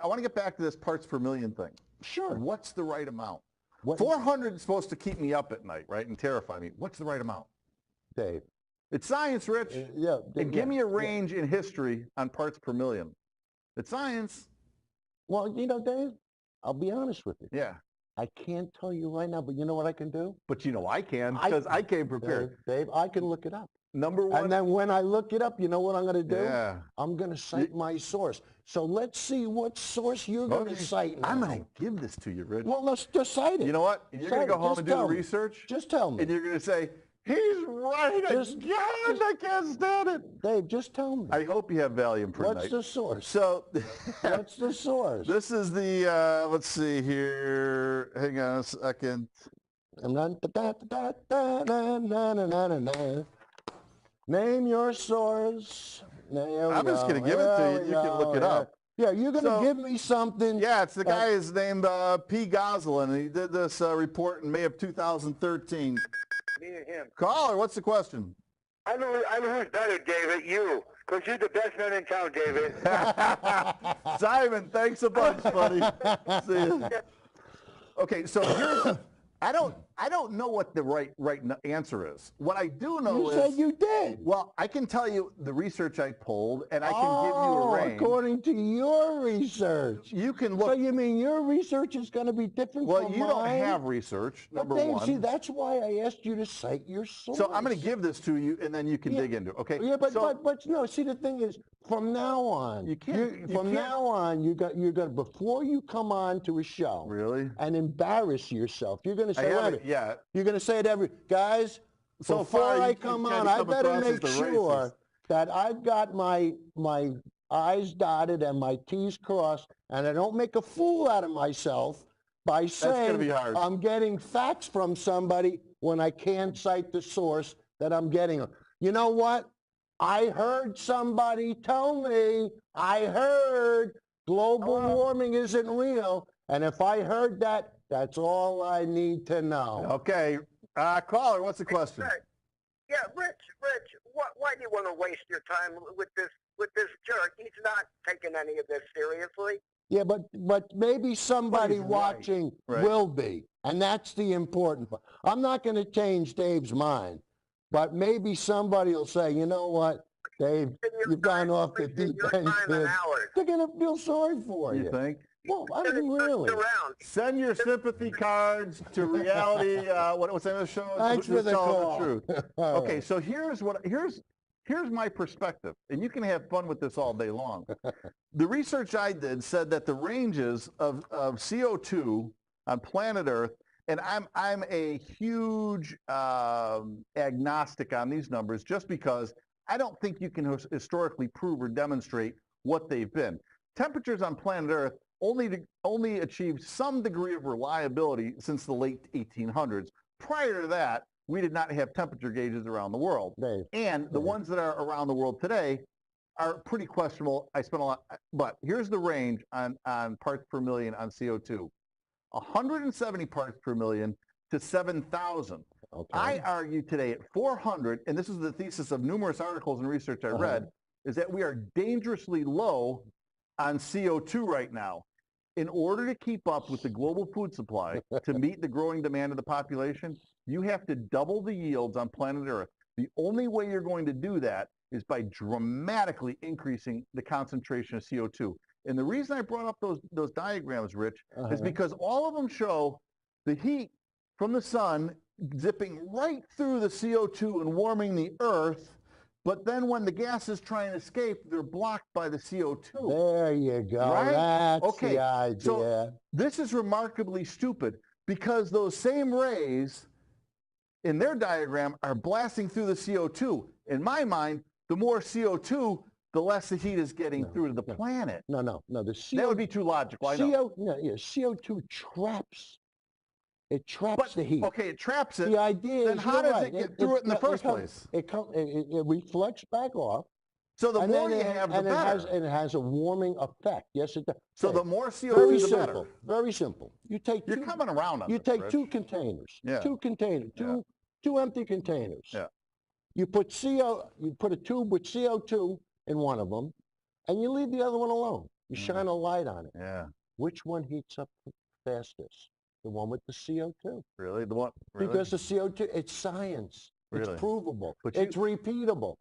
I want to get back to this parts per million thing. Sure. What's the right amount? What, 400 is supposed to keep me up at night, right, and terrify me. What's the right amount? Dave? It's science, Rich. Yeah. And give me a range in history on parts per million. It's science. Well, you know, Dave, I'll be honest with you. Yeah. I can't tell you right now, but you know what I can do? But you know I can, because I came prepared. Dave, I can look it up. Number one. And then when I look it up, you know what I'm going to do? Yeah. I'm going to cite my source. So let's see what source you're going to cite now. I'm going to give this to you, Rich. Well, let's just cite it. You know what? You're going to go home and do the research. Just tell me. And you're going to say, he's right again. I can't stand it. Dave, just tell me. I hope you have Valium per night. What's the source? So, what's the source? This is the, let's see here. Hang on a second. Name your source. I'm just going to give it to you. You can look it up. Yeah, you're going to give me something. Yeah, it's the guy is named P. Goslin, and he did this report in May of 2013. Me and him. Caller, what's the question? I know who's better, David. You, because you're the best man in town, David. Simon, thanks a bunch, buddy. See ya. Okay, so here's, I don't know what the right answer is. What I do know is... You said you did. Well, I can tell you the research I pulled, and I can give you a range. According to your research. You can look... So you mean your research is going to be different from mine? Well, you don't have research, number one. See, that's why I asked you to cite your source. So I'm going to give this to you, and then you can dig into it, okay? Yeah, but no, see, the thing is, from now on, now on, you got before you come on to a show, really, and embarrass yourself, you're going to say, you're going to say to guys, so before I come on, I better make sure that I've got my I's dotted and my T's crossed, and I don't make a fool out of myself by saying I'm getting facts from somebody when I can't cite the source that I'm getting. You know what? I heard somebody tell me, I heard global warming isn't real. And if I heard that, that's all I need to know. Okay. Caller, what's the question? Yeah, Rich, why do you want to waste your time with this jerk? He's not taking any of this seriously. Yeah, but maybe somebody watching will be. And that's the important part. I'm not going to change Dave's mind. But maybe somebody will say, you know what, Dave, you've gone off the deep end. They're going to feel sorry for you. You think? Well, I mean, really. Send your sympathy cards to reality. What's the name of the show? Thanks for the call. The truth. Okay, so here's my perspective, and you can have fun with this all day long. The research I did said that the ranges of CO2 on planet Earth, and I'm a huge agnostic on these numbers just because I don't think you can historically prove or demonstrate what they've been. Temperatures on planet Earth only achieved some degree of reliability since the late 1800s. Prior to that, we did not have temperature gauges around the world. And the ones that are around the world today are pretty questionable. I spent a lot, but here's the range on parts per million on CO2. 170 parts per million to 7,000. Okay. I argue today at 400, and this is the thesis of numerous articles and research I read, is that we are dangerously low on CO2 right now. In order to keep up with the global food supply, to meet the growing demand of the population, you have to double the yields on planet Earth. The only way you're going to do that is by dramatically increasing the concentration of CO2. And the reason I brought up those diagrams, Rich, is because all of them show the heat from the sun zipping right through the CO2 and warming the Earth, but then when the gas is trying to escape, they're blocked by the CO2. There you go. Right? That's the idea. So this is remarkably stupid because those same rays in their diagram are blasting through the CO2. In my mind, the more CO2, the less the heat is getting through to the planet. No. The CO2, that would be too logical. I know. CO2 traps. It traps the heat. Okay, it traps it. The idea then is, how does it get through it in the first place? It reflects back off. So the more you have, the better. And it has a warming effect. Yes, it does. So the more CO2, the better. Very simple. You're coming around on this, take two containers. Yeah. Two containers. Two empty containers. Yeah. You put a tube with CO2 in one of them, and you leave the other one alone. You shine a light on it. Yeah. Which one heats up fastest? The one with the CO2. Really? The one? Really? Because the CO2, it's science. Really? It's provable. But it's repeatable.